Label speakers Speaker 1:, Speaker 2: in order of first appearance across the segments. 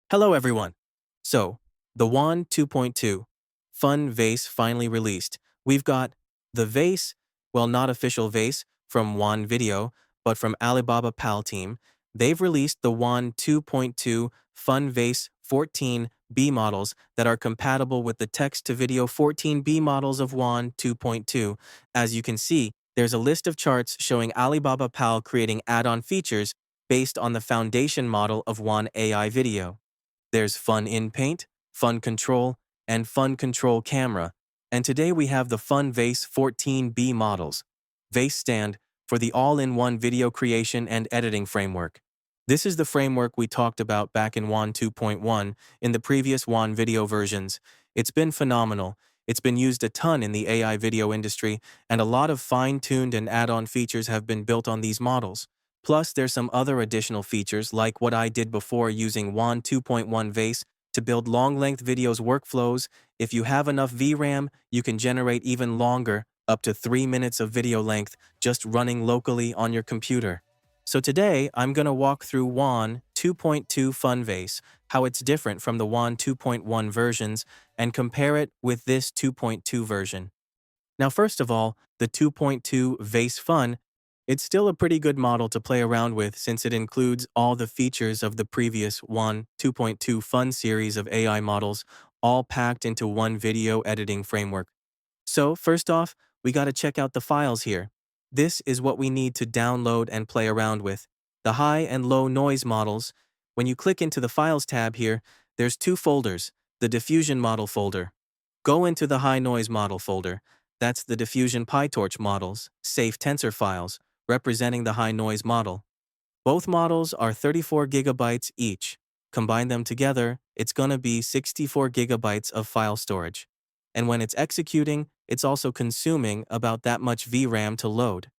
Speaker 1: Hello everyone. So, the Wan2.2 Fun VACE finally released. We've got the VACE, well not official VACE from Wan2.2, but from alibaba-pai team. They've released the Wan2.2 Fun VACE 14B models that are compatible with the text-to-video 14B models of Wan2.2. As you can see, there's a list of charts showing alibaba-pai creating add-on features based on the foundation model of Wan AI Video. There's Fun in Paint, Fun Control, and Fun Control Camera, and today we have the Fun VACE 14B models. VACE stand for the all-in-one video creation and editing framework. This is the framework we talked about back in Wan2.1 in the previous Wan video versions. It's been phenomenal. It's been used a ton in the AI video industry, and a lot of fine-tuned and add-on features have been built on these models. Plus, there's some other additional features like what I did before using Wan2.1 VACE to build long-length videos workflows. If you have enough VRAM, you can generate even longer, up to 3 minutes of video length, just running locally on your computer. So today, I'm going to walk through Wan2.2 Fun VACE, how it's different from the Wan2.1 versions, and compare it with this 2.2 version. Now, first of all, the 2.2 VACE Fun, it's still a pretty good model to play around with since it includes all the features of the previous Wan2.2 Fun series of AI models, all packed into one video editing framework. So, first off, we gotta check out the files here. This is what we need to download and play around with. The high and low noise models. When you click into the Files tab here, there's two folders, the Diffusion Model folder. Go into the High Noise Model folder. That's the Diffusion PyTorch models, safe tensor files, representing the high noise model. Both models are 34 gigabytes each. Combine them together, it's gonna be 64 gigabytes of file storage. And when it's executing, it's also consuming about that much VRAM to load.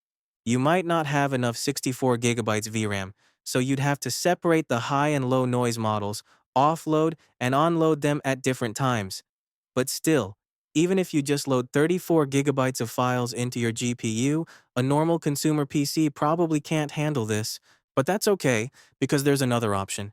Speaker 1: You might not have enough 64 gigabytes VRAM, so you'd have to separate the high and low noise models, offload and onload them at different times. But still, even if you just load 34 gigabytes of files into your GPU, a normal consumer PC probably can't handle this. But that's okay, because there's another option.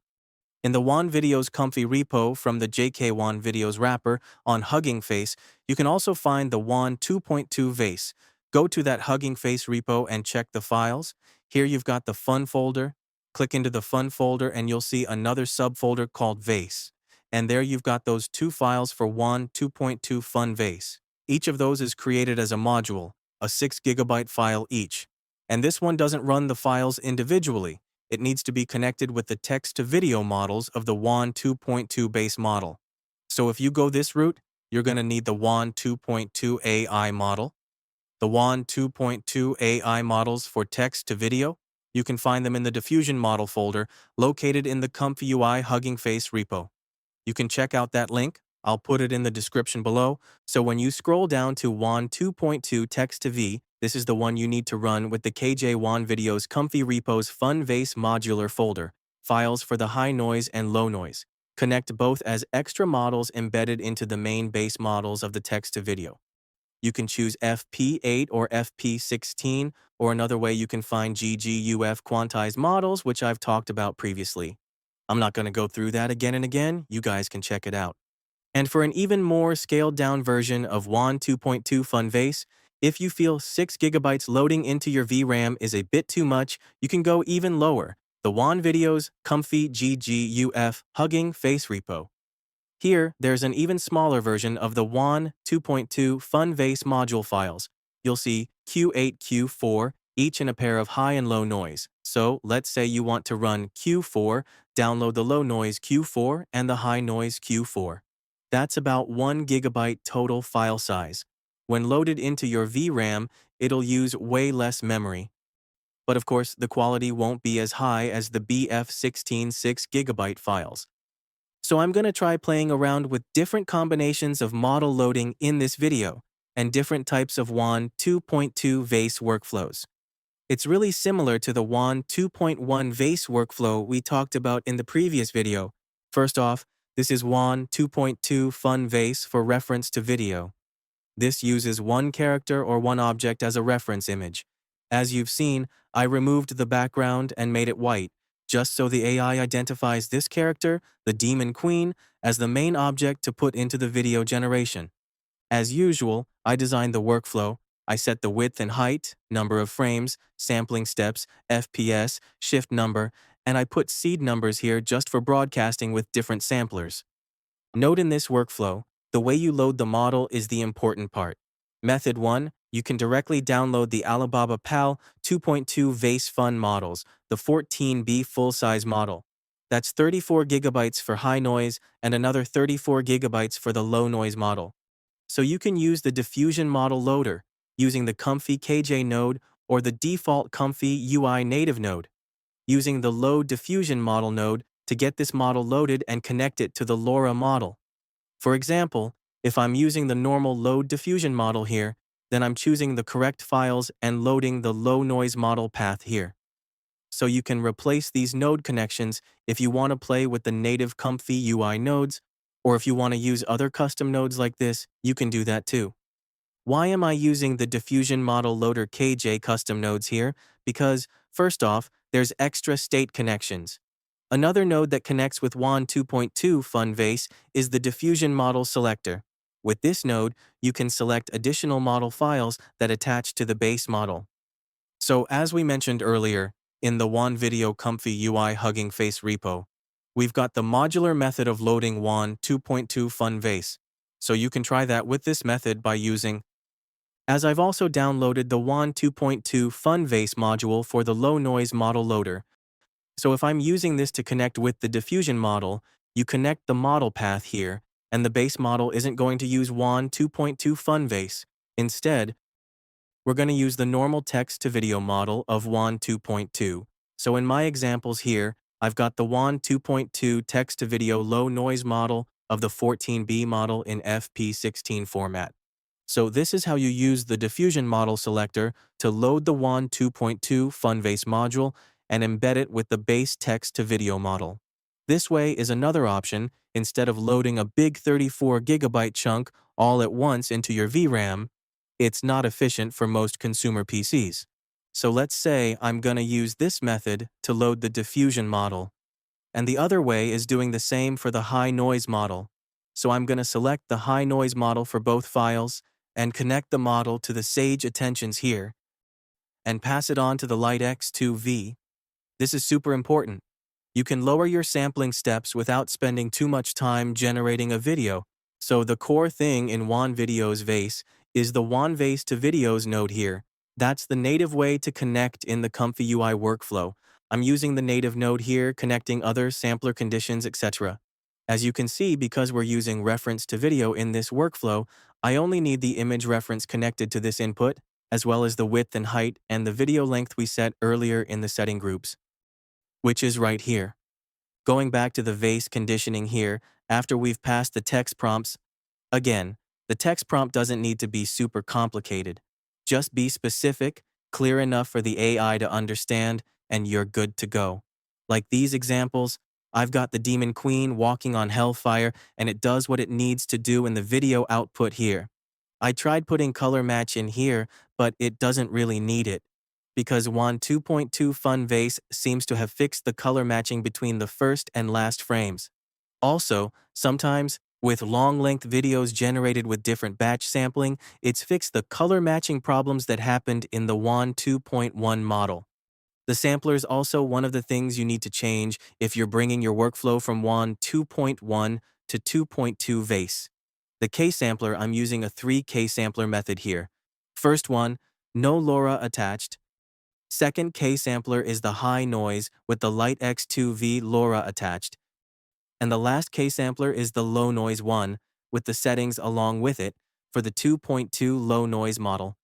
Speaker 1: In the Wan2.2's Comfy repo from the Wan2.2 wrapper on Hugging Face, you can also find the Wan2.2 VACE. Go to that Hugging Face repo and check the files. Here you've got the Fun folder. Click into the Fun folder and you'll see another subfolder called VACE. And there you've got those two files for Wan2.2 Fun VACE. Each of those is created as a module, a 6 gigabyte file each. And this one doesn't run the files individually. It needs to be connected with the text-to-video models of the Wan2.2 base model. So if you go this route, you're going to need the Wan2.2 AI model. The Wan2.2 AI models for text-to-video, you can find them in the Diffusion Model folder located in the ComfyUI Hugging Face repo. You can check out that link. I'll put it in the description below. So when you scroll down to Wan2.2 text-to-v, this is the one you need to run with the Kijai Wan2.2's Comfy Repos Fun VACE modular folder, files for the high noise and low noise. Connect both as extra models embedded into the main base models of the text-to-video. You can choose FP8 or FP16, or another way you can find GGUF quantized models, which I've talked about previously. I'm not going to go through that again and again, you guys can check it out. And for an even more scaled-down version of Wan2.2 Fun VACE, if you feel 6 gigabytes loading into your VRAM is a bit too much, you can go even lower, the Wan2.2's Comfy GGUF Hugging Face repo. Here, there's an even smaller version of the Wan2.2 Fun VACE module files. You'll see Q8, Q4, each in a pair of high and low noise. So, let's say you want to run Q4, download the low noise Q4 and the high noise Q4. That's about 1 gigabyte total file size. When loaded into your VRAM, it'll use way less memory. But of course, the quality won't be as high as the BF16 6 gigabyte files. So I'm going to try playing around with different combinations of model loading in this video, and different types of Wan2.2 VACE workflows. It's really similar to the Wan2.1 VACE workflow we talked about in the previous video. First off, this is Wan2.2 Fun VACE for reference to video. This uses one character or one object as a reference image. As you've seen, I removed the background and made it white, just so the AI identifies this character, the Demon Queen, as the main object to put into the video generation. As usual, I designed the workflow. I set the width and height, number of frames, sampling steps, FPS, shift number, and I put seed numbers here just for broadcasting with different samplers. Note in this workflow, the way you load the model is the important part. Method 1, you can directly download the alibaba-pai 2.2 VACE Fun models, the 14B full-size model. That's 34 gigabytes for high noise and another 34 gigabytes for the low noise model. So you can use the diffusion model loader using the Comfy Kijai node or the default ComfyUI native node, using the load diffusion model node to get this model loaded and connect it to the LoRa model. For example, if I'm using the normal load diffusion model here, then I'm choosing the correct files and loading the low noise model path here. So you can replace these node connections if you want to play with the native ComfyUI nodes, or if you want to use other custom nodes like this, you can do that too. Why am I using the diffusion model loader KJ custom nodes here? Because, first off, there's extra state connections. Another node that connects with Wan2.2 Fun VACE is the diffusion model selector. With this node, you can select additional model files that attach to the base model. So as we mentioned earlier, in the Wan2.2 ComfyUI Hugging Face repo, we've got the modular method of loading Wan2.2 Fun VACE. So you can try that with this method by using. As I've also downloaded the Wan2.2 Fun VACE module for the low noise model loader. So if I'm using this to connect with the diffusion model, you connect the model path here, and the base model isn't going to use Wan2.2 Fun VACE. Instead, we're going to use the normal text-to-video model of Wan2.2. So in my examples here, I've got the Wan2.2 text-to-video low noise model of the 14B model in FP16 format. So this is how you use the diffusion model selector to load the Wan2.2 Fun VACE module and embed it with the base text-to-video model. This way is another option instead of loading a big 34 gigabyte chunk all at once into your VRAM. It's not efficient for most consumer PCs. So let's say I'm going to use this method to load the diffusion model. And the other way is doing the same for the high noise model. So I'm going to select the high noise model for both files and connect the model to the Sage attentions here and pass it on to the Lite-X2V. This is super important. You can lower your sampling steps without spending too much time generating a video. So the core thing in Wan2.2's VACE is the VRAM node here. That's the native way to connect in the ComfyUI workflow. I'm using the native node here, connecting other sampler conditions, etc. As you can see, because we're using ReferenceToVideo in this workflow, I only need the image reference connected to this input, as well as the width and height and the video length we set earlier in the setting groups, which is right here. Going back to the VACE conditioning here, after we've passed the text prompts, again, the text prompt doesn't need to be super complicated. Just be specific, clear enough for the AI to understand, and you're good to go. Like these examples, I've got the Demon Queen walking on Hellfire, and it does what it needs to do in the video output here. I tried putting color match in here, but it doesn't really need it, because Wan2.2 Fun VACE seems to have fixed the color matching between the first and last frames. Also, sometimes, with long-length videos generated with different batch sampling, it's fixed the color matching problems that happened in the Wan2.1 model. The sampler is also one of the things you need to change if you're bringing your workflow from Wan2.1 to 2.2 VACE. The K-sampler, I'm using a 3 K-sampler method here. First one, no LoRa attached. Second K-sampler is the high noise with the Lite-X2V LoRa attached. And the last K-sampler is the low noise one, with the settings along with it, for the 2.2 low noise model.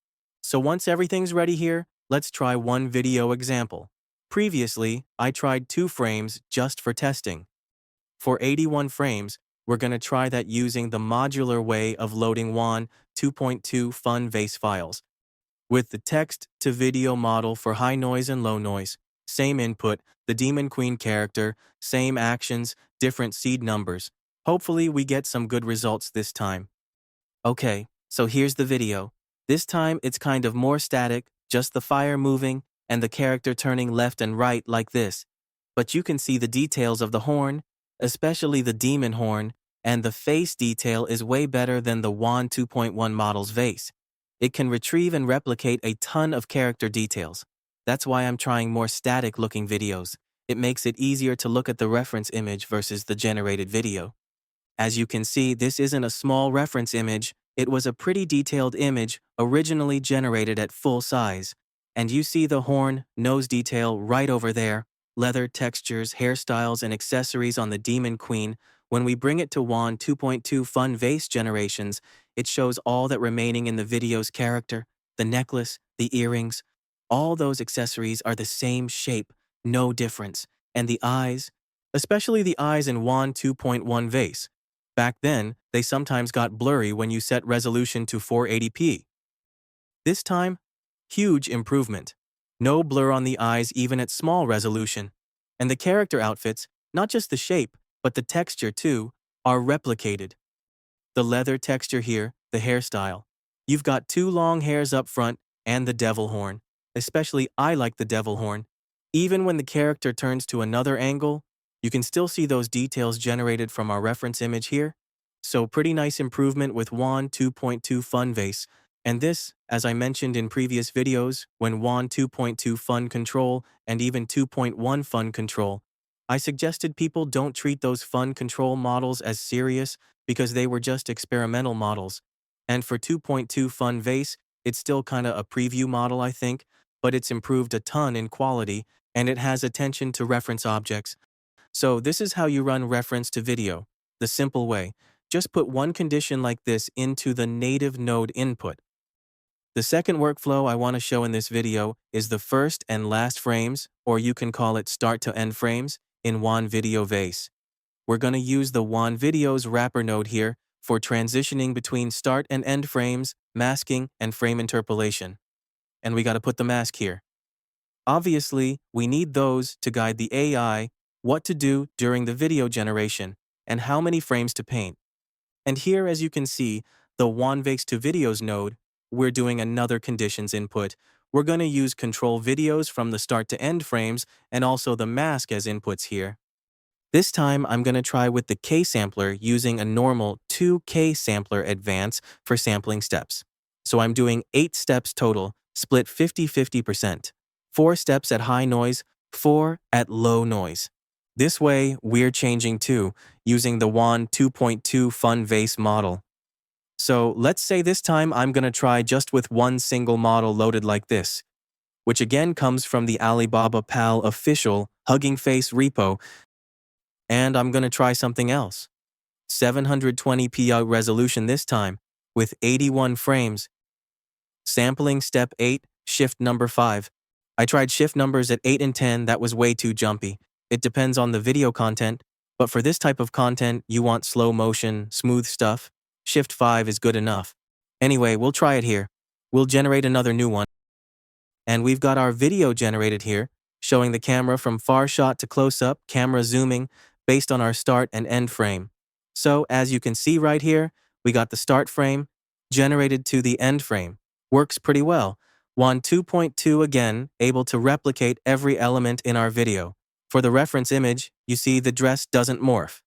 Speaker 1: So once everything's ready here, let's try one video example. Previously, I tried 2 frames just for testing. For 81 frames, we're going to try that using the modular way of loading Wan2.2 Fun VACE files. With the text-to-video model for high noise and low noise, same input, the Demon Queen character, same actions, different seed numbers. Hopefully we get some good results this time. Okay, so here's the video. This time it's kind of more static, just the fire moving and the character turning left and right like this. but you can see the details of the horn, especially the demon horn, and the face detail is way better than the Wan2.1 model's VACE. It can retrieve and replicate a ton of character details. That's why I'm trying more static-looking videos. It makes it easier to look at the reference image versus the generated video. As you can see, this isn't a small reference image. It was a pretty detailed image originally generated at full size. And you see the horn, nose detail right over there, leather textures, hairstyles, and accessories on the Demon Queen. When we bring it to Wan2.2 Fun VACE generations, it shows all that remaining in the video's character, the necklace, the earrings. All those accessories are the same shape, no difference. And the eyes, especially the eyes in Wan2.1 VACE. Back then, they sometimes got blurry when you set resolution to 480p. This time, huge improvement. No blur on the eyes even at small resolution. And the character outfits, not just the shape, but the texture too, are replicated. The leather texture here, the hairstyle. You've got two long hairs up front and the devil horn. Especially I like the devil horn. Even when the character turns to another angle, you can still see those details generated from our reference image here. So pretty nice improvement with Wan2.2 Fun VACE. And this, as I mentioned in previous videos, when Wan2.2 Fun Control and even 2.1 Fun Control, I suggested people don't treat those Fun Control models as serious because they were just experimental models. And for 2.2 Fun VACE, it's still kinda a preview model, I think, but it's improved a ton in quality and it has attention to reference objects. So this is how you run reference to video, the simple way. Just put one condition like this into the native node input. The second workflow I want to show in this video is the first and last frames, or you can call it start to end frames, in Wan2.2 VACE. We're going to use the WanWrapper's wrapper node here for transitioning between start and end frames, masking, and frame interpolation. And we got to put the mask here. Obviously, we need those to guide the AI what to do during the video generation and how many frames to paint. And here, as you can see, the VRAM node, we're doing another conditions input. We're going to use control videos from the start to end frames and also the mask as inputs here. This time, I'm going to try with the K-sampler using a normal 2K sampler advance for sampling steps. So I'm doing 8 steps total, split 50-50%. 4 steps at high noise, 4 at low noise. This way, we're changing too, using the Wan2.2 Fun VACE model. So let's say this time I'm going to try just with one single model loaded like this, which again comes from the Alibaba-pai official Hugging Face repo, and I'm going to try something else. 720p resolution this time, with 81 frames. Sampling step 8, shift number 5. I tried shift numbers at 8 and 10, that was way too jumpy. It depends on the video content, but for this type of content, you want slow motion, smooth stuff. Shift 5 is good enough. Anyway, we'll try it here. We'll generate another new one. And we've got our video generated here, showing the camera from far shot to close-up, camera zooming, based on our start and end frame. So, as you can see right here, we got the start frame, generated to the end frame. Works pretty well. Wan2.2 again, able to replicate every element in our video. For the reference image, you see the dress doesn't morph.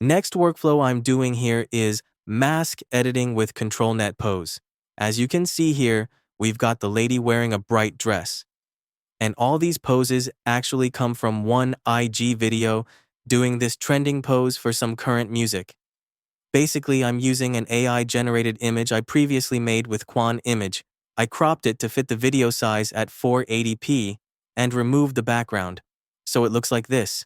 Speaker 1: Next workflow I'm doing here is mask editing with ControlNet pose. As you can see here, we've got the lady wearing a bright dress. And all these poses actually come from one IG video doing this trending pose for some current music. Basically, I'm using an AI-generated image I previously made with Quan Image. I cropped it to fit the video size at 480p and removed the background, so it looks like this.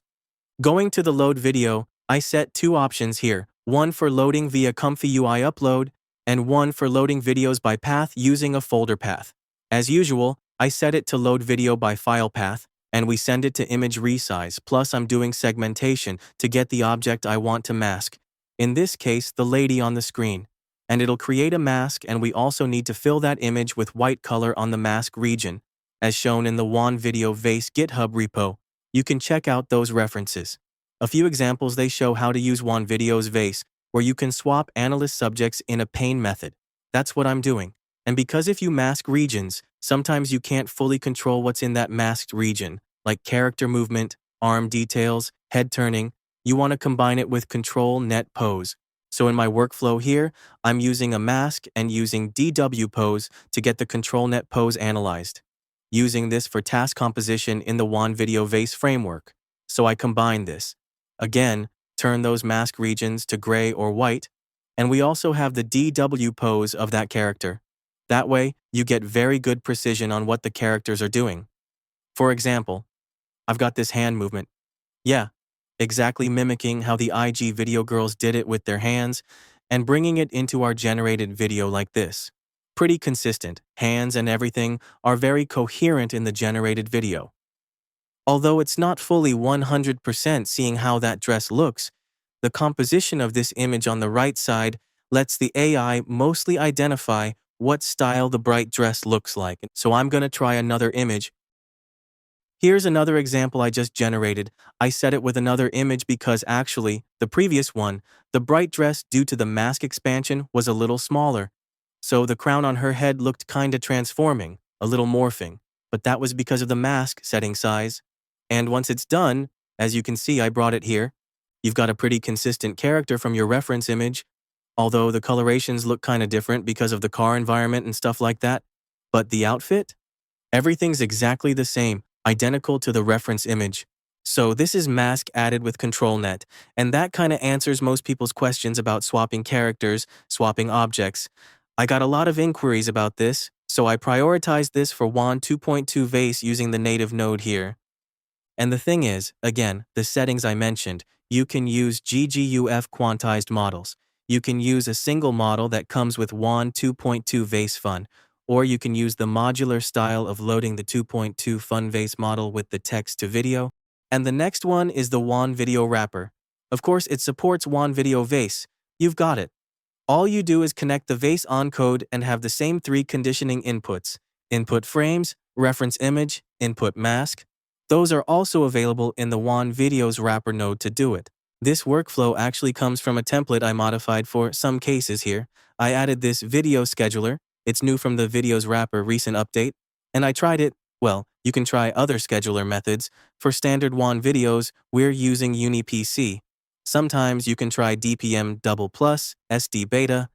Speaker 1: Going to the load video, I set 2 options here, one for loading via ComfyUI upload and one for loading videos by path using a folder path. As usual, I set it to load video by file path, and we send it to image resize, plus I'm doing segmentation to get the object I want to mask. In this case, the lady on the screen. And it'll create a mask, and we also need to fill that image with white color on the mask region, as shown in the Wan2.2 VACE GitHub repo. You can check out those references. A few examples they show how to use Wan2.2 VACE, where you can swap analyst subjects in a pane method. That's what I'm doing. And because if you mask regions, sometimes you can't fully control what's in that masked region, like character movement, arm details, head turning, you want to combine it with ControlNet pose. So in my workflow here, I'm using a mask and using DW pose to get the ControlNet pose analyzed. Using this for task composition in the Wan2.2 VACE framework. So I combine this. Again, turn those mask regions to gray or white, and we also have the DW pose of that character. That way, you get very good precision on what the characters are doing. For example, I've got this hand movement. Yeah, exactly mimicking how the IG video girls did it with their hands and bringing it into our generated video like this. Pretty consistent, hands and everything are very coherent in the generated video. Although it's not fully 100% seeing how that dress looks, the composition of this image on the right side lets the AI mostly identify what style the bright dress looks like. So I'm going to try another image. Here's another example I just generated. I set it with another image because actually, the previous one, the bright dress due to the mask expansion was a little smaller. So the crown on her head looked kinda transforming, a little morphing, but that was because of the mask setting size. And once it's done, as you can see I brought it here, you've got a pretty consistent character from your reference image, although the colorations look kinda different because of the car environment and stuff like that. But the outfit? Everything's exactly the same, identical to the reference image. So this is mask added with ControlNet, and that kinda answers most people's questions about swapping characters, swapping objects. I got a lot of inquiries about this, so I prioritized this for Wan2.2 VACE using the native node here. And the thing is, again, the settings I mentioned, you can use GGUF quantized models. You can use a single model that comes with Wan2.2 VACE Fun, or you can use the modular style of loading the 2.2 Fun VACE model with the text to video. And the next one is the WanWrapper. Of course, it supports Wan2.2 VACE. You've got it. All you do is connect the VACE on code and have the same three conditioning inputs: input frames, reference image, input mask. Those are also available in the Wan2.2's wrapper node to do it. This workflow actually comes from a template I modified for some cases here. I added this video scheduler. It's new from the videos wrapper recent update, and I tried it. Well, you can try other scheduler methods. For standard Wan videos, we're using UniPC. Sometimes you can try DPM double plus, SD beta.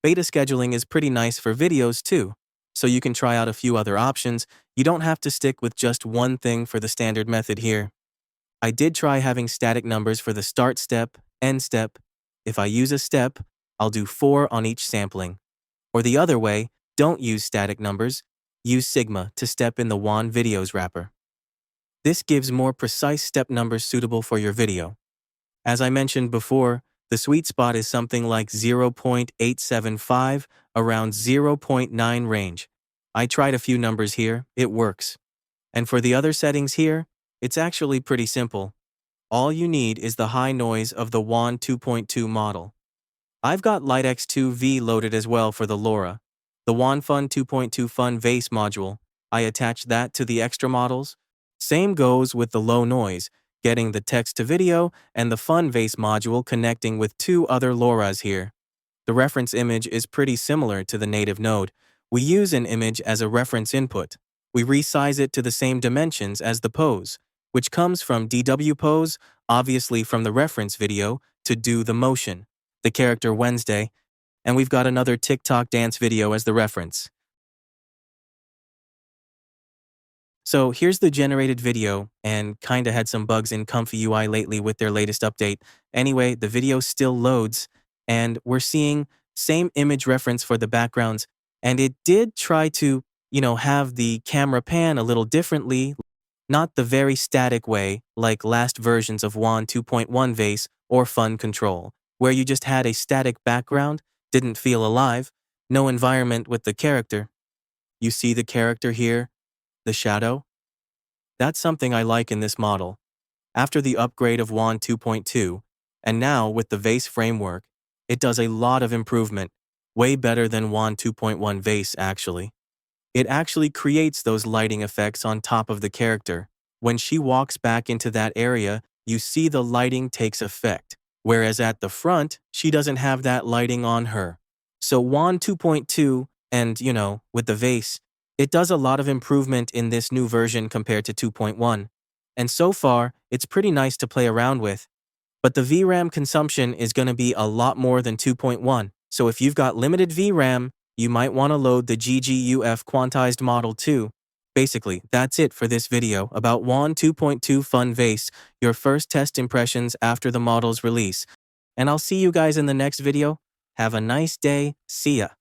Speaker 1: Beta scheduling is pretty nice for videos too, so you can try out a few other options. You don't have to stick with just one thing for the standard method here. I did try having static numbers for the start step, end step. If I use a step, I'll do 4 on each sampling. Or the other way, don't use static numbers, use sigma to step in the Wan videos wrapper. This gives more precise step numbers suitable for your video. As I mentioned before, the sweet spot is something like 0.875, around 0.9 range. I tried a few numbers here, it works. And for the other settings here, it's actually pretty simple. All you need is the high noise of the Wan2.2 model. I've got LightX2V loaded as well for the LoRa. The Wan2.2 Fun VACE module, I attached that to the extra models. Same goes with the low noise, getting the text to video and the Fun VACE module connecting with 2 other LoRa's here. The reference image is pretty similar to the native node. We use an image as a reference input. We resize it to the same dimensions as the pose, which comes from DW pose, obviously from the reference video, to do the motion, the character Wednesday, and we've got another TikTok dance video as the reference. So here's the generated video, and kinda had some bugs in ComfyUI lately with their latest update. Anyway, the video still loads, and we're seeing same image reference for the backgrounds, and it did try to, have the camera pan a little differently, not the very static way like last versions of Wan2.1 VACE or Fun Control, where you just had a static background, didn't feel alive, no environment with the character. You see the character here? The shadow? That's something I like in this model. After the upgrade of Wan2.2, and now with the VACE framework, it does a lot of improvement, way better than Wan2.1 VACE actually. It actually creates those lighting effects on top of the character. When she walks back into that area, you see the lighting takes effect, whereas at the front, she doesn't have that lighting on her. So Wan2.2 and, with the VACE, it does a lot of improvement in this new version compared to 2.1. and so far, it's pretty nice to play around with. But the VRAM consumption is going to be a lot more than 2.1, so if you've got limited VRAM, you might want to load the GGUF quantized model too. Basically, that's it for this video about Wan2.2 Fun VACE, your first test impressions after the model's release. And I'll see you guys in the next video. Have a nice day. See ya.